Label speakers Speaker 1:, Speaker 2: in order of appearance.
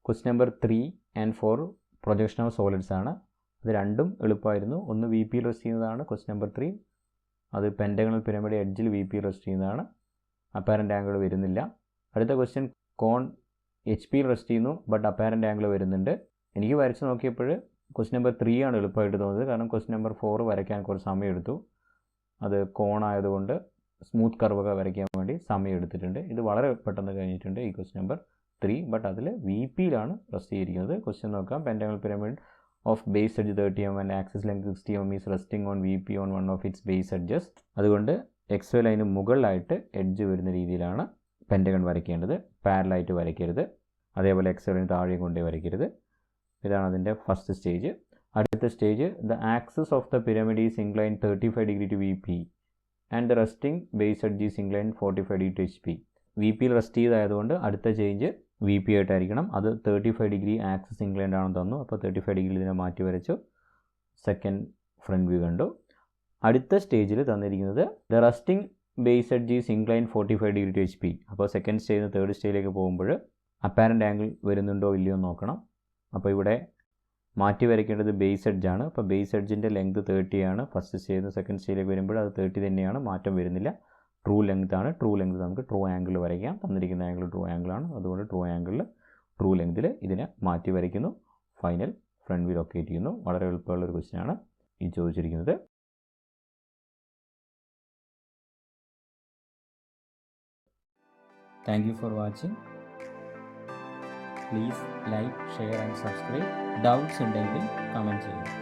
Speaker 1: Question number 3 and 4 projection of solids ആണ്. അത് രണ്ടും എളുപ്പമായിരുന്നു. ഒന്ന് വി പി റെസ്റ്റ് ചെയ്യുന്നതാണ് ക്വസ്റ്റ്യൻ നമ്പർ 3. അത് പെൻറ്റഗണൽ പിരമിഡ് എഡ്ജിൽ വി പി റെസ്റ്റ് ചെയ്യുന്നതാണ്. അപ്പാരൻ്റ് ആംഗിൾ വരുന്നില്ല. അടുത്ത ക്വസ്റ്റ്യൻ കോൺ എച്ച് പി റെസ്റ്റ് ചെയ്യുന്നു, ബട്ട് അപ്പാരൻ്റ് ആംഗിൾ വരുന്നുണ്ട്. എനിക്ക് വരച്ച് നോക്കിയപ്പോൾ ക്വസ്റ്റ്യൻ നമ്പർ 3 ആണ് എളുപ്പമായിട്ട് തോന്നുന്നത്. കാരണം ക്വസ്റ്റ്യൻ നമ്പർ 4 വരയ്ക്കാൻ കുറച്ച് സമയം എടുത്തു. അത് കോൺ ആയതുകൊണ്ട് സ്മൂത്ത് കർവൊക്കെ വരയ്ക്കാൻ വേണ്ടി സമയം എടുത്തിട്ടുണ്ട്. ഇത് വളരെ പെട്ടെന്ന് കഴിഞ്ഞിട്ടുണ്ട് ഈ ക്വസ്റ്റ്യൻ നമ്പർ 3. ബട്ട് അതിൽ വി പിയിലാണ് റെസ്റ്റ് ചെയ്തിരിക്കുന്നത്. ക്വസ്റ്റ്യൻ നോക്കാം. Pentagonal pyramid of base edge 30 mm and axis length 60 mm is resting on V P on one of its base edges. അതുകൊണ്ട് എക്സ് വൈ ലൈന് മുകളിലായിട്ട് എഡ്ജ് വരുന്ന രീതിയിലാണ് പെൻറ്റഗൺ വരയ്ക്കേണ്ടത്. പാരലായിട്ട് വരയ്ക്കരുത്. അതേപോലെ എക്സ് വൈ ലൈന് താഴെയും കൊണ്ടേ വരയ്ക്കരുത്. ഇതാണ് അതിൻ്റെ ഫസ്റ്റ് സ്റ്റേജ്. അടുത്ത stage, the axis of the pyramid is incline 35 degree to V P and the resting base edge is incline 45 degree to H P. V പിയിൽ റെസ്റ്റ് ചെയ്തായതുകൊണ്ട് അടുത്ത ചേഞ്ച് വി പി ആയിട്ടായിരിക്കണം. അത് 35 ഡിഗ്രി ആക്സിസ് ഇൻക്ലൈൻഡ് ആണെന്ന് തന്നു. അപ്പോൾ 35 degree ഇതിനെ മാറ്റി വരച്ചു. സെക്കൻഡ് ഫ്രണ്ട് വ്യൂ കണ്ടു. അടുത്ത സ്റ്റേജിൽ തന്നിരിക്കുന്നത് the resting base edge is incline 45 degree to H P. അപ്പോൾ സെക്കൻഡ് സ്റ്റേജിൽ നിന്ന് തേർഡ് സ്റ്റേജിലേക്ക് പോകുമ്പോൾ അപ്പാരൻ്റ് ആംഗിൾ വരുന്നുണ്ടോ ഇല്ലയോ നോക്കണം. അപ്പോൾ ഇവിടെ മാറ്റി വരയ്ക്കേണ്ടത് ബേസ് എഡ്ജാണ്. അപ്പോൾ ബേസ് എഡ്ജിൻ്റെ ലെങ്ത് 30 ആണ്. ഫസ്റ്റ് സ്റ്റേജിൽ നിന്ന് സെക്കൻഡ് സ്റ്റേജിലേക്ക് വരുമ്പോൾ അത് 30 തന്നെയാണ്, മാറ്റം വരുന്നില്ല. ട്രൂ ലെങ്ത് ആണ്. ട്രൂ ലെങ്ത് നമുക്ക് ട്രൂ ആംഗിൾ വരയ്ക്കാം. തന്നിരിക്കുന്ന ആംഗിൾ ട്രൂ ആംഗിളാണ്. അതുകൊണ്ട് ട്രൂ ആംഗിളിൽ ട്രൂ ലെങ്തിൽ ഇതിനെ മാറ്റി വരയ്ക്കുന്നു. ഫൈനൽ ഫ്രണ്ട് വ്യൂ ലൊക്കേറ്റ് ചെയ്യുന്നു. വളരെ എളുപ്പമുള്ളൊരു ക്വസ്റ്റ്യൻ ആണ് ഈ ചോദിച്ചിരിക്കുന്നത്. Thank you for watching. Please like, share and subscribe. Doubts ഉണ്ടെങ്കിൽ കമൻറ്റ് ചെയ്യൂ.